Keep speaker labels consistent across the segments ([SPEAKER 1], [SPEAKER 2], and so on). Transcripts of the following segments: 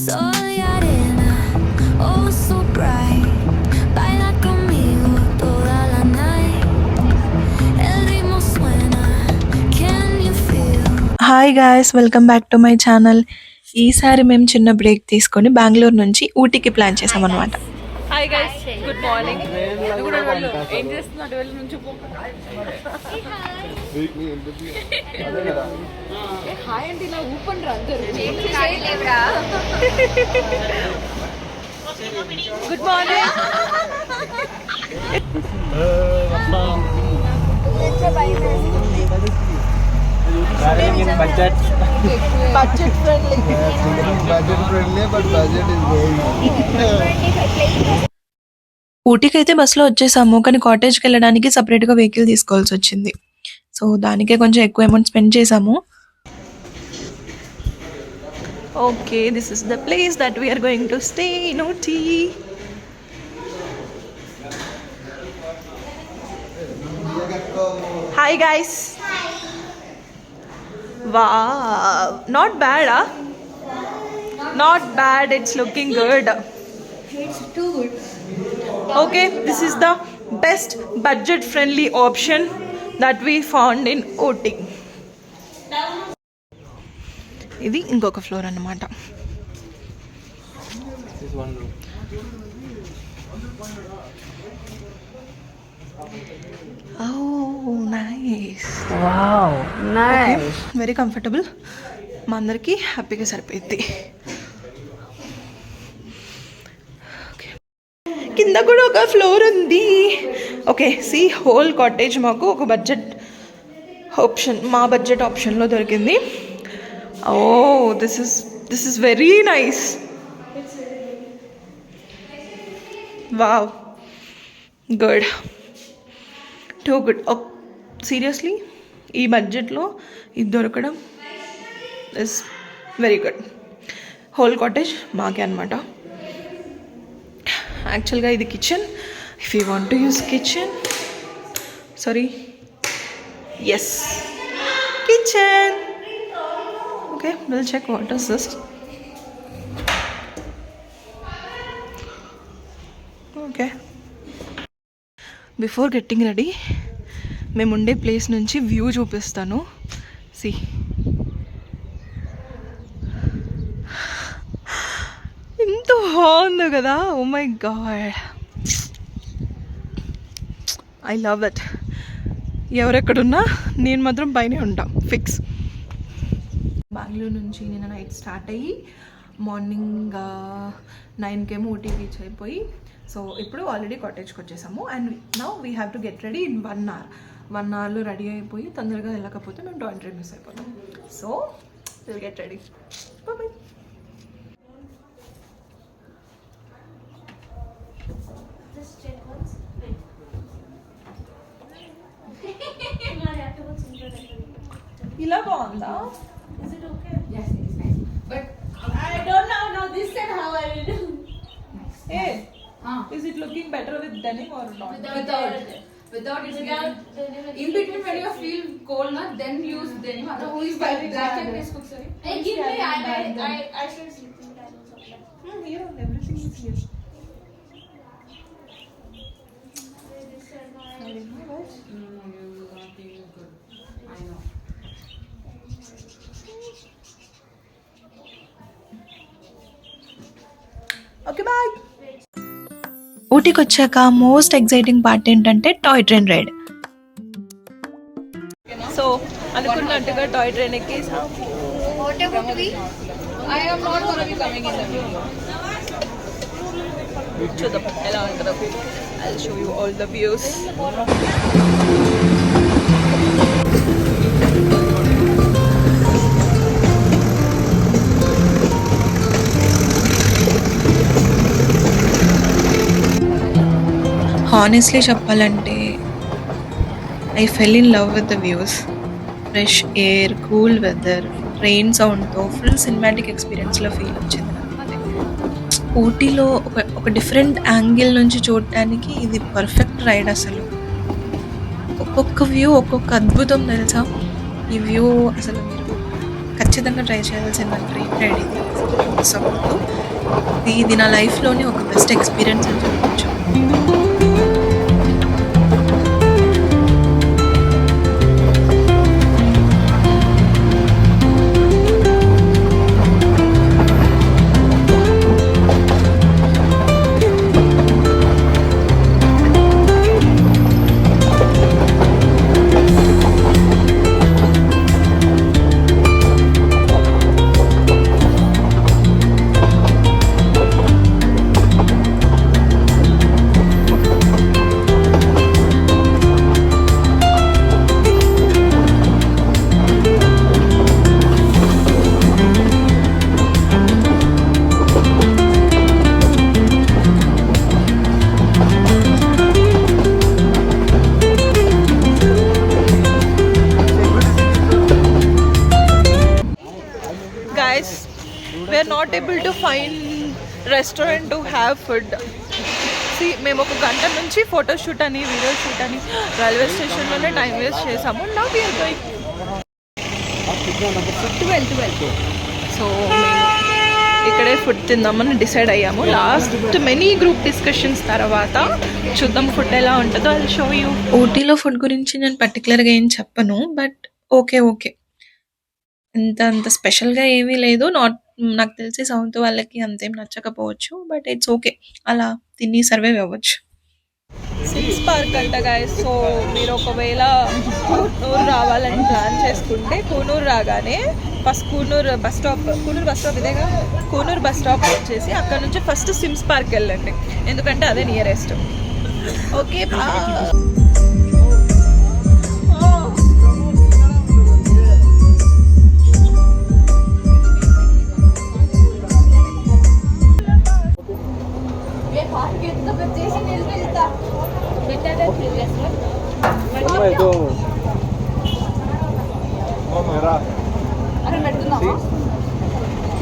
[SPEAKER 1] Soy arena, oh so bright. Baila conmigo toda la night. El ritmo suena, can you feel?
[SPEAKER 2] Hi guys, welcome back to my channel. ఈసారి మేము చిన్న break తీసుకొని బెంగళూరు నుంచి ఊటీకి plan చేసామన్నమాట.
[SPEAKER 3] Hi guys, good morning. ఏం చేస్తున్నాడు? వెళ్ళి నుంచి హాయ్ అంటే ఇలా ఊపండి అందరూ. Good morning.
[SPEAKER 4] budget
[SPEAKER 3] friendly.
[SPEAKER 4] budget friendly, but budget is going
[SPEAKER 2] ఊటీకి అయితే బస్సులో వచ్చేసాము, కానీ కాటేజ్కి వెళ్ళడానికి సపరేట్గా వెహికల్ తీసుకోవాల్సి వచ్చింది. సో దానికే కొంచెం ఎక్కువ అమౌంట్ స్పెండ్ చేసాము. Okay, this is the place that we are going to stay in Ooty. Hi guys. Wow, not bad, huh? Not bad, it's looking good.
[SPEAKER 5] It's too good.
[SPEAKER 2] Okay, this is the best budget friendly option that we found in Ooty. ఇది ఇంకొక floor అన్నమాట.
[SPEAKER 4] this one room.
[SPEAKER 2] Oh, nice.
[SPEAKER 5] Wow, nice.
[SPEAKER 2] Very comfortable. మా అందరికి హ్యాపీగా సరిపోయింది. కింద కూడా ఒక ఫ్లోర్ ఉంది. ఓకే, సి హోల్ కాటేజ్ మాకు ఒక బడ్జెట్ ఆప్షన్, మా బడ్జెట్ ఆప్షన్లో దొరికింది. Oh, this is very nice. Wow, good, too good. Seriously ఈ బడ్జెట్లో ఇది దొరకడం is very good. Whole cottage మాకే అనమాట. యాక్చువల్గా ఇది kitchen. If you want to use kitchen, sorry, yes, kitchen. Okay, will check what is this. Okay, before getting ready మేము ఉండే ప్లేస్ నుంచి వ్యూ చూపిస్తాను. సి, ఎంత బాగుంది కదా. Oh my god, I love it. ఎవరెక్కడున్నా నేను మాత్రం పైనే ఉంటా, ఫిక్స్. బెంగళూరు నుంచి నేను నైట్ స్టార్ట్ అయ్యి మార్నింగ్ 9 ఊటీ రీచ్ అయిపోయి, సో ఇప్పుడు ఆల్రెడీ కాటేజ్కి వచ్చేసాము. And now we have to get ready in 1 hour. 1 hourలో రెడీ అయిపోయి తొందరగా వెళ్ళకపోతే మేము టాయిలెట్ మిస్ అయిపోతాం. So will get ready. Bye. ఇలా బాగుందా?
[SPEAKER 5] Is it okay? Yes, it is nice. But I don't know now this and how I will do.
[SPEAKER 2] Hey, is it looking better with denim or not?
[SPEAKER 5] Without in between when you feel cold, na, then use denim. Who is black and white cook, sorry?
[SPEAKER 6] Hey, give me. I should sleep in that also.
[SPEAKER 2] Here, everything is here.
[SPEAKER 5] I know.
[SPEAKER 2] Okay, bye. ఊటీకి వచ్చాక most exciting part ఏంటంటే toy train ride. So అనుకున్నట్టుగా toy train ఎక్కేసాం.
[SPEAKER 6] What about we?
[SPEAKER 5] I am not going to be coming in the video.
[SPEAKER 2] చూద్దాం ఎలా ఉంటుందో. I will show you all the views. Honestly చెప్పాలంటే I fell in love with the views. Fresh air, cool weather, rain సౌండ్తో full cinematic ఎక్స్పీరియన్స్లో feel వచ్చింది. ఊటీలో ఒక different angle నుంచి చూడటానికి ఇది పర్ఫెక్ట్ రైడ్. అసలు ఒక ఒక్కొక్క వ్యూ ఒక్కొక్క అద్భుతం తెలుసా. ఈ వ్యూ అసలు మీరు ఖచ్చితంగా ట్రై చేయాల్సిన ట్రైన్ రైడ్ ఇది. మిస్ అవ్వద్దు. ఇది నా లైఫ్లోనే ఒక బెస్ట్ ఎక్స్పీరియన్స్ అని చెప్పొచ్చు. Guys, we are not able to find restaurant to have food. See, మేము ఒక గంట నుంచి ఫోటో షూట్ అని వీడియో షూట్ అని రైల్వే స్టేషన్లోనే టైం వేస్ట్ చేసాము. Now we are going 12. So ఇక్కడే ఫుడ్ తిందామని డిసైడ్ అయ్యాము. లాస్ట్ మెనీ గ్రూప్ డిస్కషన్స్ తర్వాత చూద్దాం ఫుడ్ ఎలా ఉంటుందో. అది షో యూ. ఊటీలో ఫుడ్ గురించి నేను పర్టికులర్గా ఏం చెప్పను, బట్ ఓకే అంత స్పెషల్గా ఏమీ లేదు. నాకు తెలిసి సౌత్ వాళ్ళకి అంతేం నచ్చకపోవచ్చు, బట్ ఇట్స్ ఓకే. అలా తిని సర్వైవ్ అవ్వచ్చు. సిమ్స్ పార్క్ అంట గాయస్. సో మీరు ఒకవేళ కూనూరు రావాలని ప్లాన్ చేసుకుంటే కూనూరు రాగానే ఫస్ట్ కూనూరు బస్ స్టాప్ ఇదేగా, కూనూరు బస్ స్టాప్ వచ్చేసి అక్కడ నుంచి ఫస్ట్ సిమ్స్ పార్క్ వెళ్ళండి, ఎందుకంటే అదే నియరెస్ట్. ఓకే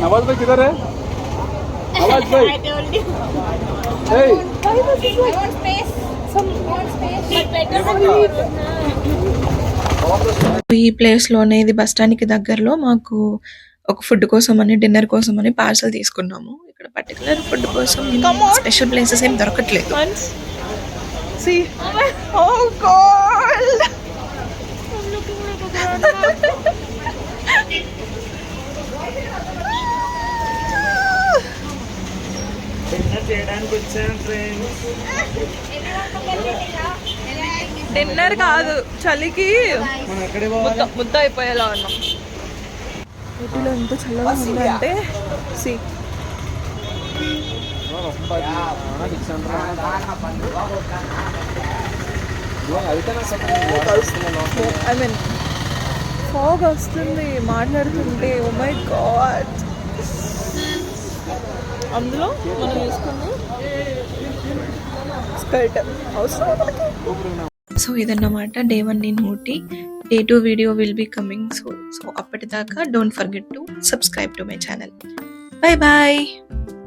[SPEAKER 4] नवाज भाई किधर है? नवाज भाई
[SPEAKER 6] I told you.
[SPEAKER 4] hey
[SPEAKER 6] I want space. Want space. But better than
[SPEAKER 2] ఈ ప్లేస్లోనే, ఇది బస్ స్టాండ్కి దగ్గరలో, మాకు ఒక ఫుడ్ కోసం అని డిన్నర్ కోసం అని పార్సల్ తీసుకున్నాము. ఇక్కడ పర్టికులర్ ఫుడ్ కోసం స్పెషల్ ప్లేసెస్ ఏం దొరకట్లేదు. See, oh God! డిన్నర్ కాదు, చలికి ముద్ద అయిపోయేలా ఉన్నాం. ఊటీలో ఎంత చల్లగా ఉందంటే సి ఐ మీన్ ఫాగ్ వస్తుంది మాట్లాడుతుంటే. Oh my god. అందులో మనం వేసుకుని స్కర్ట్ అవసరం. సో ఇదన్నమాట day 1 in Ooty. Day 2 video will be coming so అప్పటిదాకా don't forget to subscribe to my channel. Bye bye.